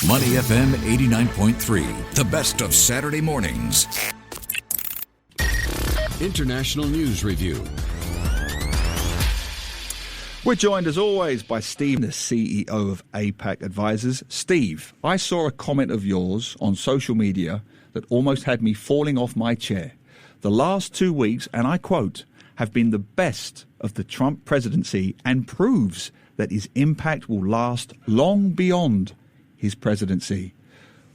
Money FM 89.3, the best of Saturday mornings. International News Review. We're joined as always by Steve, the CEO of APAC Advisors. Steve, I saw a comment of yours on social media that almost had me falling off my chair. The last 2 weeks, and I quote, have been the best of the Trump presidency and proves that his impact will last long beyond his presidency.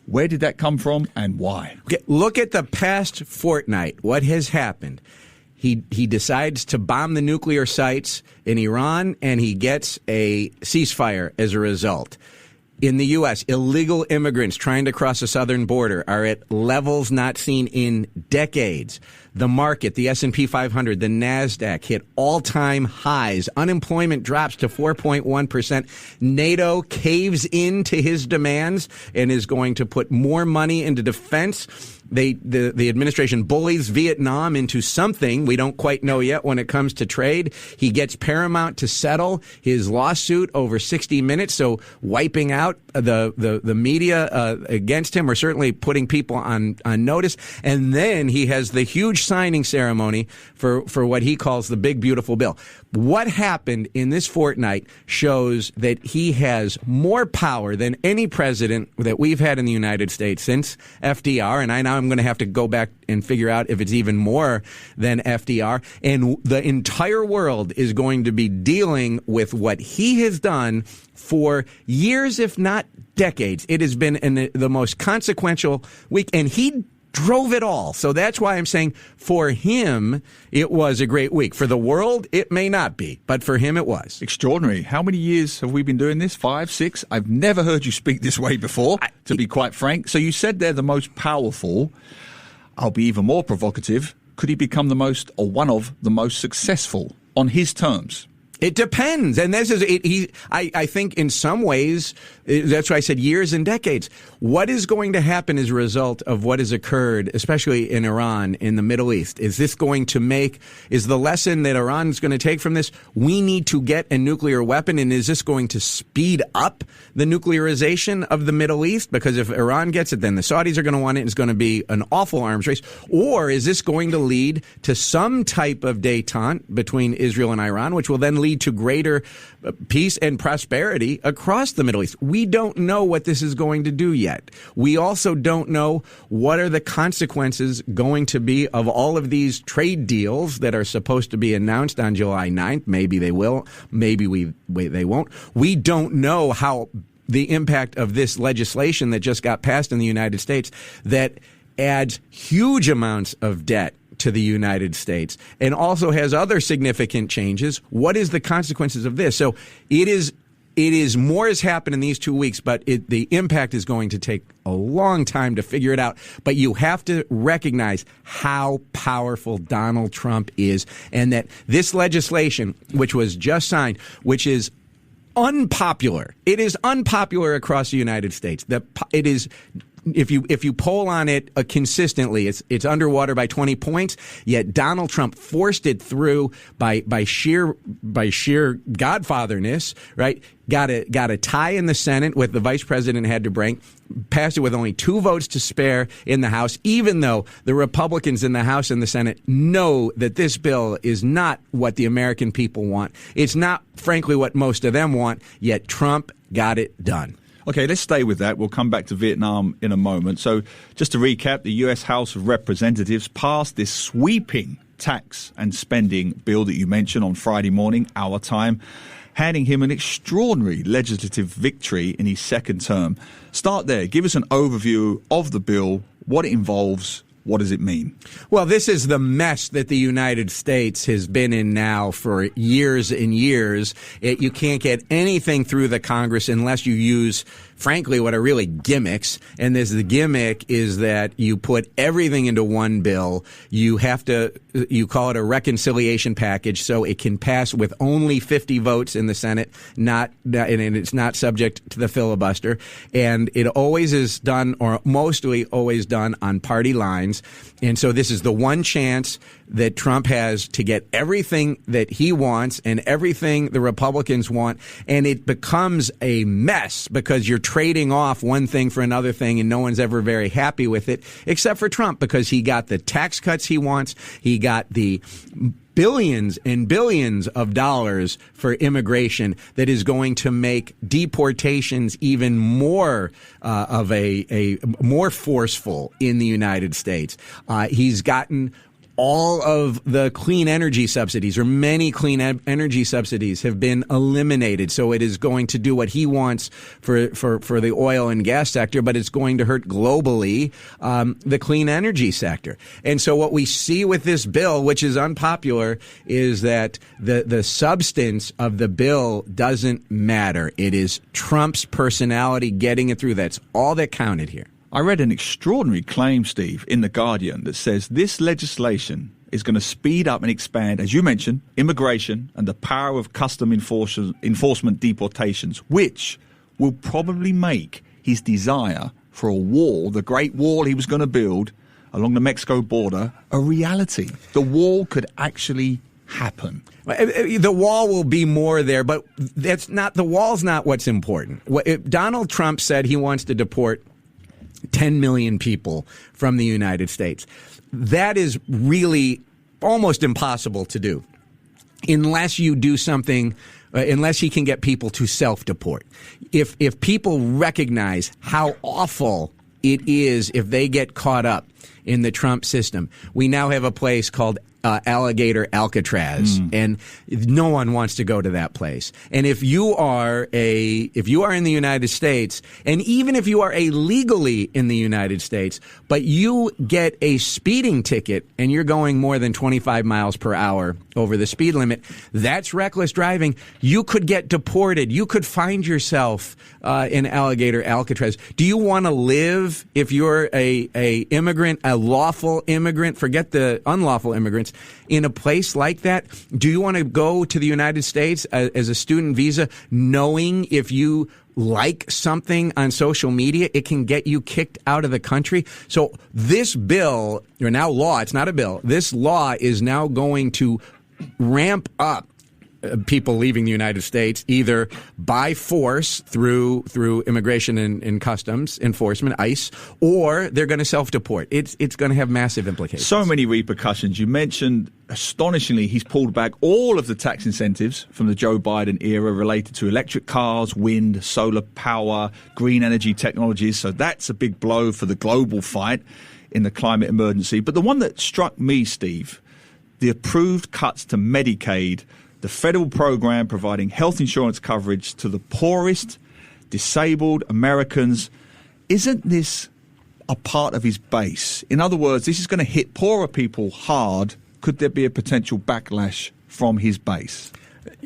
Where did that come from and why? Look at the past fortnight. What has happened? He decides to bomb the nuclear sites in Iran, and he gets a ceasefire as a result. In the U.S., illegal immigrants trying to cross the southern border are at levels not seen in decades. The market, the S&P 500, the NASDAQ hit all-time highs. Unemployment drops to 4.1%. NATO caves into his demands and is going to put more money into defense. The administration bullies Vietnam into something we don't quite know yet when it comes to trade. He gets Paramount to settle his lawsuit over 60 Minutes, so wiping out the media against him, or certainly putting people on notice. And then he has the huge signing ceremony for what he calls the big beautiful bill. What happened in this fortnight shows that he has more power than any president that we've had in the United States since FDR, and I'm going to have to go back and figure out if it's even more than FDR. And the entire world is going to be dealing with what he has done for years, if not decades. It has been the most consequential week, and he drove it all. So that's why I'm saying for him, it was a great week. For the world, it may not be, but for him, it was. Extraordinary. How many years have we been doing this? 5, 6? I've never heard you speak this way before, to be quite frank. So you said they're the most powerful. I'll be even more provocative. Could he become the most, or one of the most successful on his terms? It depends. And this is, I think in some ways, that's why I said years and decades. What is going to happen as a result of what has occurred, especially in Iran, in the Middle East? Is this going to is the lesson that Iran is going to take from this, we need to get a nuclear weapon? And is this going to speed up the nuclearization of the Middle East? Because if Iran gets it, then the Saudis are going to want it. It's going to be an awful arms race. Or is this going to lead to some type of détente between Israel and Iran, which will then lead to greater peace and prosperity across the Middle East? We don't know what this is going to do yet. We also don't know what are the consequences going to be of all of these trade deals that are supposed to be announced on July 9th. Maybe they will. Maybe they won't. We don't know how the impact of this legislation that just got passed in the United States that adds huge amounts of debt to the United States and also has other significant changes. What is the consequences of this? So it is more has happened in these 2 weeks, but the impact is going to take a long time to figure it out. But you have to recognize how powerful Donald Trump is, and that this legislation, which was just signed, which is unpopular. It is unpopular across the United States. It is. If you poll on it consistently, it's underwater by 20 points. Yet Donald Trump forced it through by sheer godfatherness, right? Got a tie in the Senate with the vice president had to bring, passed it with only 2 votes to spare in the House, even though the Republicans in the House and the Senate know that this bill is not what the American people want. It's not, frankly, what most of them want. Yet Trump got it done. Okay, let's stay with that. We'll come back to Vietnam in a moment. So just to recap, the U.S. House of Representatives passed this sweeping tax and spending bill that you mentioned on Friday morning, our time, handing him an extraordinary legislative victory in his second term. Start there. Give us an overview of the bill, what it involves. What does it mean? Well, this is the mess that the United States has been in now for years and years. You can't get anything through the Congress unless you use, frankly, what are really gimmicks. And the gimmick is that you put everything into one bill. You call it a reconciliation package, so it can pass with only 50 votes in the Senate, and it's not subject to the filibuster. And it always is done, or mostly always done, on party lines. Republicans. And so this is the one chance that Trump has to get everything that he wants and everything the Republicans want. And it becomes a mess because you're trading off one thing for another thing, and no one's ever very happy with it, except for Trump, because he got the tax cuts he wants. He got the billions and billions of dollars for immigration that is going to make deportations even more of a more forceful in the United States. He's gotten all of the clean energy subsidies, or many clean energy subsidies, have been eliminated. So it is going to do what he wants for the oil and gas sector, but it's going to hurt globally the clean energy sector. And so what we see with this bill, which is unpopular, is that the substance of the bill doesn't matter. It is Trump's personality getting it through. That's all that counted here. I read an extraordinary claim, Steve, in The Guardian that says this legislation is going to speed up and expand, as you mentioned, immigration and the power of custom enforcement deportations, which will probably make his desire for a wall, the Great Wall he was going to build along the Mexico border, a reality. The wall could actually happen. The wall will be more there, but the wall's not what's important. Donald Trump said he wants to deport 10 million people from the United States. That is really almost impossible to do unless you do something, unless he can get people to self-deport. If people recognize how awful it is if they get caught up in the Trump system. We now have a place called Alligator Alcatraz, and no one wants to go to that place. And if you are in the United States, and even if you are illegally in the United States, but you get a speeding ticket and you're going more than 25 miles per hour over the speed limit, that's reckless driving. You could get deported. You could find yourself in Alligator Alcatraz. Do you want to live, if you're a immigrant, a lawful immigrant, forget the unlawful immigrants, in a place like that? Do you want to go to the United States as a student visa, knowing if you like something on social media, it can get you kicked out of the country? So this bill, or now law, it's not a bill, this law is now going to ramp up people leaving the United States, either by force through immigration and customs enforcement, ICE, or they're going to self-deport. It's going to have massive implications. So many repercussions. You mentioned, astonishingly, he's pulled back all of the tax incentives from the Joe Biden era related to electric cars, wind, solar power, green energy technologies. So that's a big blow for the global fight in the climate emergency. But the one that struck me, Steve, the approved cuts to Medicaid, the federal program providing health insurance coverage to the poorest, disabled Americans. Isn't this a part of his base? In other words, this is going to hit poorer people hard. Could there be a potential backlash from his base?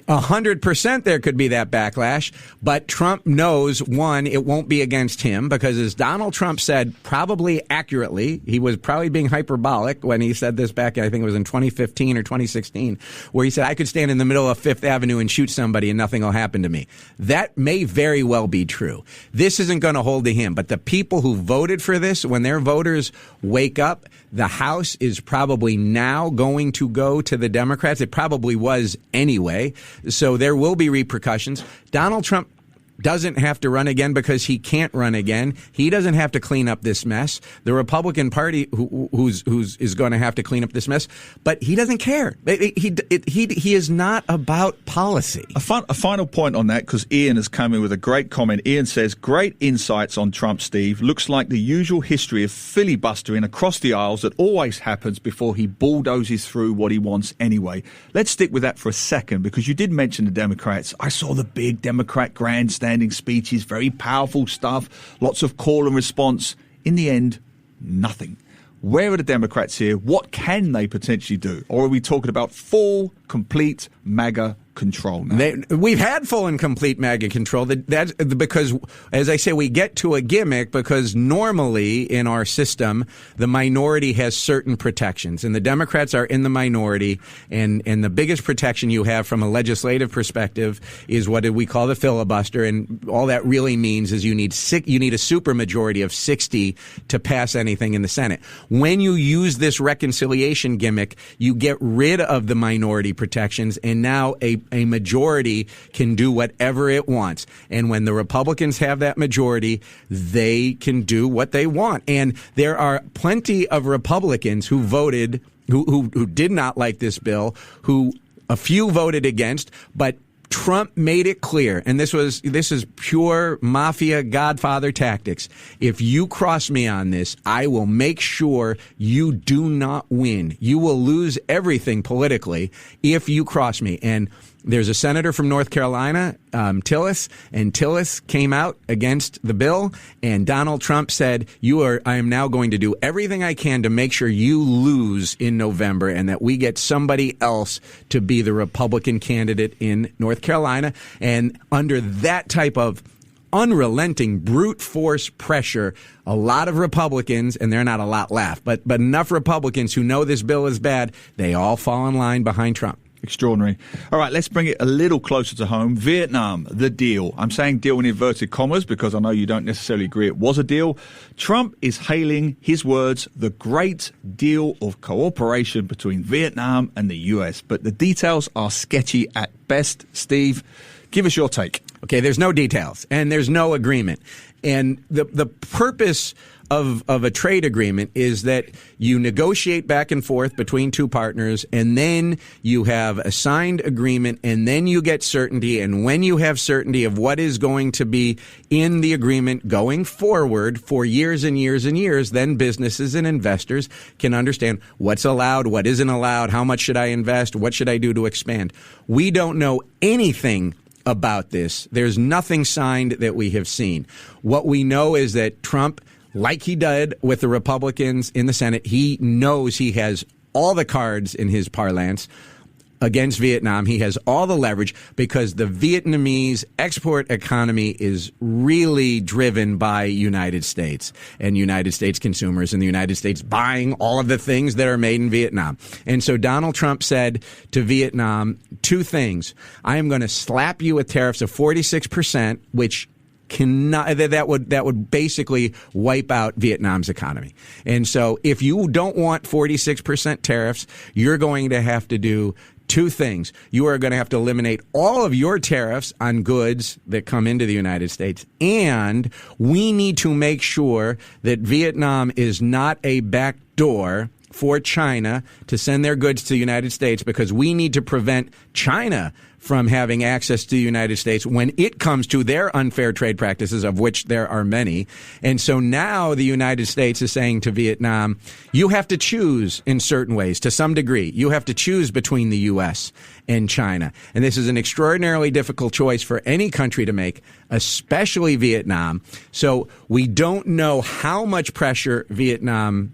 100% there could be that backlash, but Trump knows, one, it won't be against him, because as Donald Trump said, probably accurately, he was probably being hyperbolic when he said this back, I think it was in 2015 or 2016, where he said, I could stand in the middle of Fifth Avenue and shoot somebody and nothing will happen to me. That may very well be true. This isn't going to hold to him, but the people who voted for this, when their voters wake up, the House is probably now going to go to the Democrats. It probably was anyway. So there will be repercussions. Donald Trump doesn't have to run again because he can't run again. He doesn't have to clean up this mess. The Republican Party who's is going to have to clean up this mess, but he doesn't care. He is not about policy. A final point on that, because Ian has come in with a great comment. Ian says, great insights on Trump, Steve. Looks like the usual history of filibustering across the aisles that always happens before he bulldozes through what he wants anyway. Let's stick with that for a second, because you did mention the Democrats. I saw the big Democrat grandstanding speeches, very powerful stuff, lots of call and response. In the end, nothing. Where are the Democrats here? What can they potentially do? Or are we talking about full, complete MAGA control now. We've had full and complete MAGA control. That's because, as I say, we get to a gimmick because normally in our system, the minority has certain protections, and the Democrats are in the minority, and the biggest protection you have from a legislative perspective is what we call the filibuster, and all that really means is you need a supermajority of 60 to pass anything in the Senate. When you use this reconciliation gimmick, you get rid of the minority protections, and now a majority can do whatever it wants. And when the Republicans have that majority, they can do what they want. And there are plenty of Republicans who voted, who did not like this bill, who a few voted against, but Trump made it clear, and this is pure mafia godfather tactics. If you cross me on this, I will make sure you do not win. You will lose everything politically if you cross me. And there's a senator from North Carolina, Tillis, and Tillis came out against the bill, and Donald Trump said, I am now going to do everything I can to make sure you lose in November and that we get somebody else to be the Republican candidate in North Carolina. And under that type of unrelenting brute force pressure, a lot of Republicans, and they're not a lot left, but enough Republicans who know this bill is bad, they all fall in line behind Trump. Extraordinary. All right, let's bring it a little closer to home. Vietnam, the deal. I'm saying deal in inverted commas because I know you don't necessarily agree it was a deal. Trump is hailing his words, the great deal of cooperation between Vietnam and the U.S. But the details are sketchy at best. Steve, give us your take. Okay, there's no details and there's no agreement. And the purpose of a trade agreement is that you negotiate back and forth between two partners, and then you have a signed agreement, and then you get certainty. And when you have certainty of what is going to be in the agreement going forward for years and years and years, then businesses and investors can understand what's allowed, what isn't allowed, how much should I invest, what should I do to expand. We don't know anything about this. There's nothing signed that we have seen. What we know is that Trump, like he did with the Republicans in the Senate, he knows he has all the cards in his parlance against Vietnam. He has all the leverage because the Vietnamese export economy is really driven by United States and United States consumers and the United States buying all of the things that are made in Vietnam. And so Donald Trump said to Vietnam two things. I am going to slap you with tariffs of 46%, which that would basically wipe out Vietnam's economy. And so if you don't want 46% tariffs, you're going to have to do two things. You are going to have to eliminate all of your tariffs on goods that come into the United States. And we need to make sure that Vietnam is not a backdoor for China to send their goods to the United States, because we need to prevent China from having access to the United States when it comes to their unfair trade practices, of which there are many. And so now the United States is saying to Vietnam, you have to choose in certain ways, to some degree. You have to choose between the U.S. and China. And this is an extraordinarily difficult choice for any country to make, especially Vietnam. So we don't know how much pressure Vietnam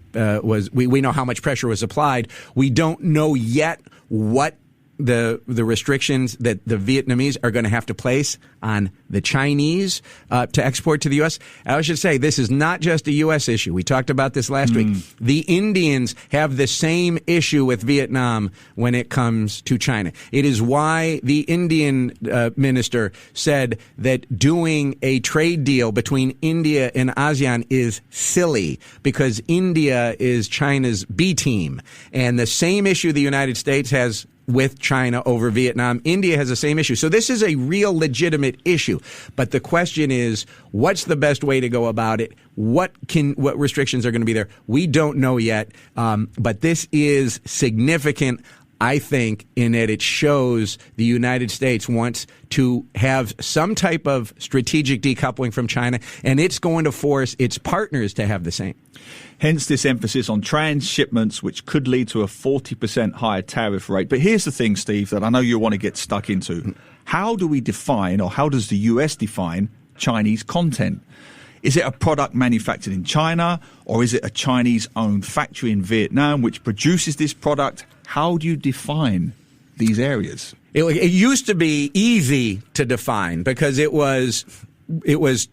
we know how much pressure was applied. We don't know yet what the restrictions that the Vietnamese are going to have to place on the Chinese to export to the U.S. I should say this is not just a U.S. issue. We talked about this last week. The Indians have the same issue with Vietnam when it comes to China. It is why the Indian minister said that doing a trade deal between India and ASEAN is silly because India is China's B team. And the same issue the United States has with China over Vietnam, India has the same issue. So this is a real legitimate issue. But the question is, what's the best way to go about it? What restrictions are going to be there? We don't know yet. But this is significant, I think, in that it shows the United States wants to have some type of strategic decoupling from China, and it's going to force its partners to have the same. Hence this emphasis on transshipments, which could lead to a 40% higher tariff rate. But here's the thing, Steve, that I know you want to get stuck into. How do we define, or how does the US define, Chinese content? Is it a product manufactured in China, or is it a Chinese-owned factory in Vietnam which produces this product? How do you define these areas? It used to be easy to define because it was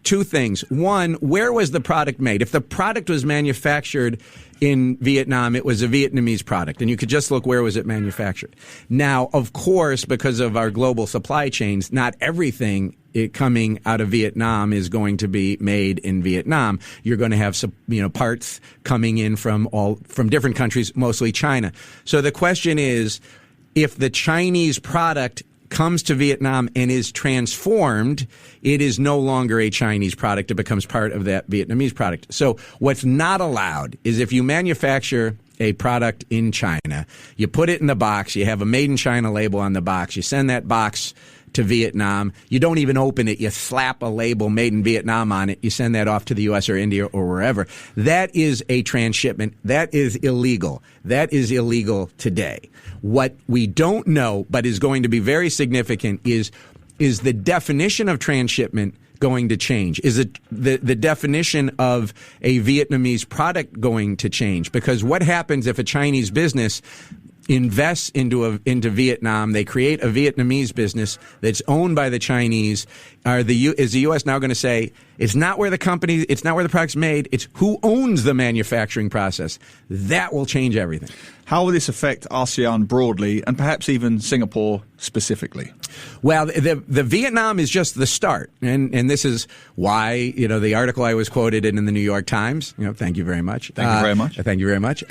two things. One, where was the product made? If the product was manufactured in Vietnam, it was a Vietnamese product, and you could just look where was it manufactured. Now, of course, because of our global supply chains, not everything coming out of Vietnam is going to be made in Vietnam. You're going to have some, parts coming in from different countries, mostly China. So the question is, if the Chinese product comes to Vietnam and is transformed, it is no longer a Chinese product. It becomes part of that Vietnamese product. So what's not allowed is if you manufacture a product in China, you put it in the box, you have a made in China label on the box, you send that box to Vietnam, you don't even open it, you slap a label made in Vietnam on it, you send that off to the U.S. or India or wherever. That is a transshipment. That is illegal. That is illegal today. What we don't know, but is going to be very significant, is the definition of transshipment going to change? Is it the definition of a Vietnamese product going to change? Because what happens if a Chinese business invests into Vietnam, they create a Vietnamese business that's owned by the Chinese? Is the U.S. now going to say it's not where the product's made, it's who owns the manufacturing process? That will change everything. How will this affect ASEAN broadly and perhaps even Singapore specifically? Well, the Vietnam is just the start. And this is why, the article I was quoted in the New York Times, thank you very much. Thank you very much. Thank you very much.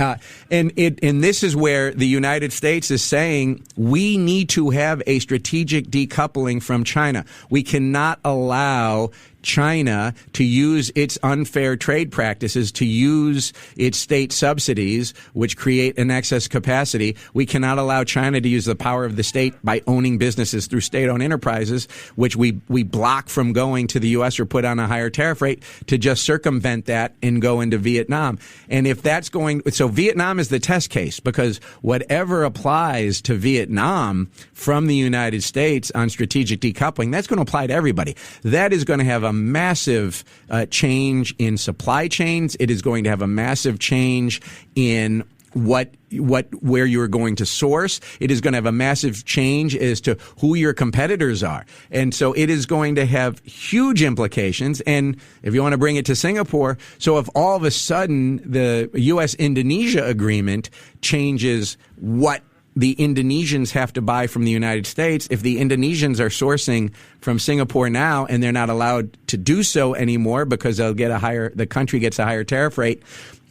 And this is where the United States is saying we need to have a strategic decoupling from China. We cannot allow China to use its unfair trade practices, to use its state subsidies, which create an excess capacity. We cannot allow China to use the power of the state by owning businesses through state-owned enterprises, which we block from going to the U.S. or put on a higher tariff rate, to just circumvent that and go into Vietnam. And if that's so Vietnam is the test case, because whatever applies to Vietnam from the United States on strategic decoupling, that's going to apply to everybody. That is going to have a massive change in supply chains. It is going to have a massive change in where you're going to source. It is going to have a massive change as to who your competitors are. And so it is going to have huge implications. And if you want to bring it to Singapore, so if all of a sudden the U.S.-Indonesia agreement changes what the Indonesians have to buy from the United States, if the Indonesians are sourcing from Singapore now and they're not allowed to do so anymore because the country gets a higher tariff rate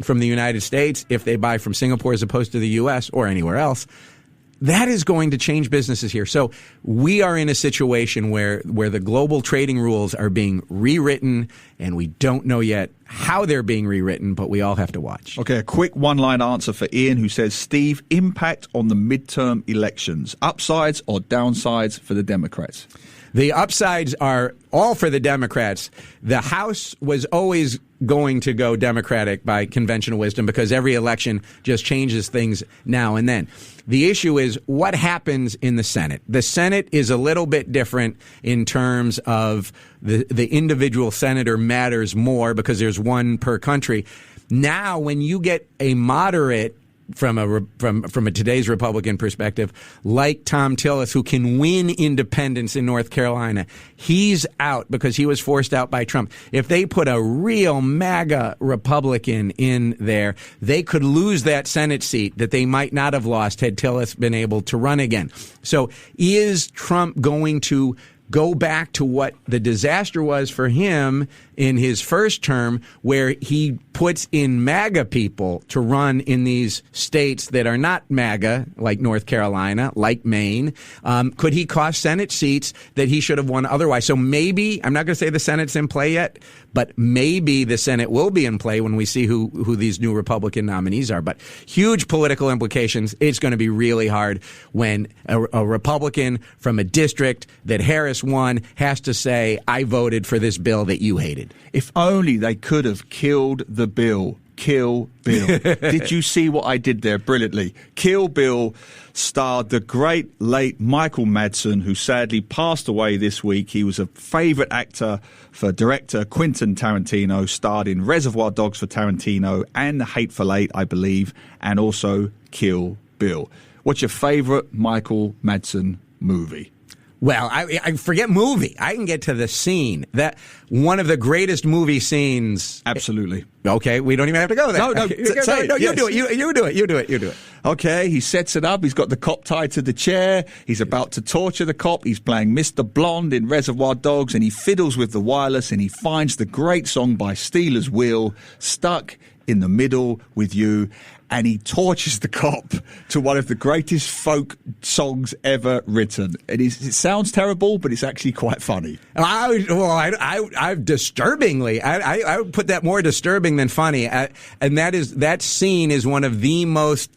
from the United States if they buy from Singapore as opposed to the U.S. or anywhere else, that is going to change businesses here. So we are in a situation where the global trading rules are being rewritten, and we don't know yet how they're being rewritten, but we all have to watch. Okay, a quick one-line answer for Ian, who says, Steve, impact on the midterm elections, upsides or downsides for the Democrats? The upsides are all for the Democrats. The House was always going to go Democratic by conventional wisdom because every election just changes things now and then. The issue is what happens in the Senate. The Senate is a little bit different in terms of the individual senator matters more because there's one per country. Now, when you get a moderate from a today's Republican perspective, like Tom Tillis, who can win independents in North Carolina, he's out because he was forced out by Trump. If they put a real MAGA Republican in there, they could lose that Senate seat that they might not have lost had Tillis been able to run again. So is Trump going to go back to what the disaster was for him in his first term, where he puts in MAGA people to run in these states that are not MAGA, like North Carolina, like Maine? Could he cost Senate seats that he should have won otherwise? So maybe, I'm not going to say the Senate's in play yet, but maybe the Senate will be in play when we see who these new Republican nominees are. But huge political implications. It's going to be really hard when a Republican from a district that Harris won has to say, I voted for this bill that you hated. If only they could have killed the bill. Kill Bill. Did you see what I did there brilliantly? Kill Bill starred the great late Michael Madsen, who sadly passed away this week. He was a favourite actor for director Quentin Tarantino, starred in Reservoir Dogs for Tarantino and The Hateful Eight, I believe, and also Kill Bill. What's your favourite Michael Madsen movie? Well, I forget movie. I can get to the scene. That one of the greatest movie scenes. Absolutely. Okay, we don't even have to go there. No, say it. You Yes. do it. You do it. Okay, he sets it up. He's got the cop tied to the chair. He's about to torture the cop. He's playing Mr. Blonde in Reservoir Dogs, and he fiddles with the wireless, and he finds the great song by Steelers Wheel, Stuck in the Middle with You, and he tortures the cop to one of the greatest folk songs ever written. It sounds terrible, but it's actually quite funny. I disturbingly, I would put that more disturbing than funny, and that scene is one of the most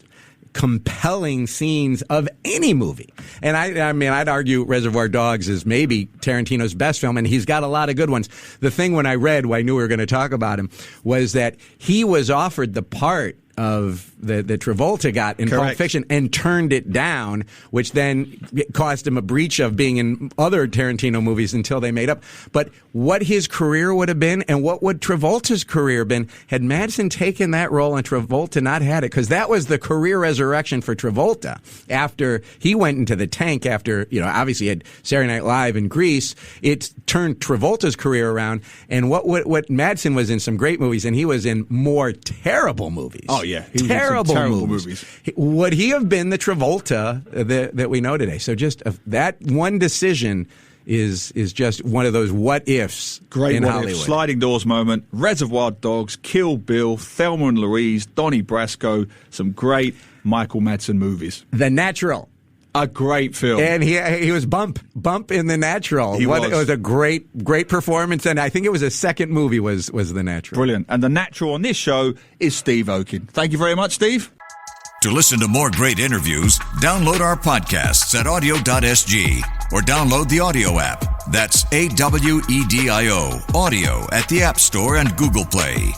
compelling scenes of any movie. And I mean, I'd argue Reservoir Dogs is maybe Tarantino's best film, and he's got a lot of good ones. The thing when I read, when I knew we were going to talk about him, was that he was offered the part of that Travolta got in Pulp Fiction and turned it down, which then cost him a breach of being in other Tarantino movies until they made up. But what his career would have been, and what would Travolta's career been had Madsen taken that role and Travolta not had it, because that was the career resurrection for Travolta after he went into the tank. After, obviously he had Saturday Night Live and Grease, it turned Travolta's career around. And what Madsen was in some great movies, and he was in more terrible movies. Oh yeah, terrible movies. Would he have been the Travolta that we know today? So just that one decision is just one of those what ifs in Hollywood. Sliding doors moment. Reservoir Dogs, Kill Bill, Thelma and Louise, Donnie Brasco, some great Michael Madsen movies. The Natural. A great film. And he was Bump in The Natural. It was a great performance, and I think it was his second movie was The Natural. Brilliant. And The Natural on this show is Steve Okun. Thank you very much, Steve. To listen to more great interviews, download our podcasts at audio.sg or download the audio app. That's AWEDIO, audio at the App Store and Google Play.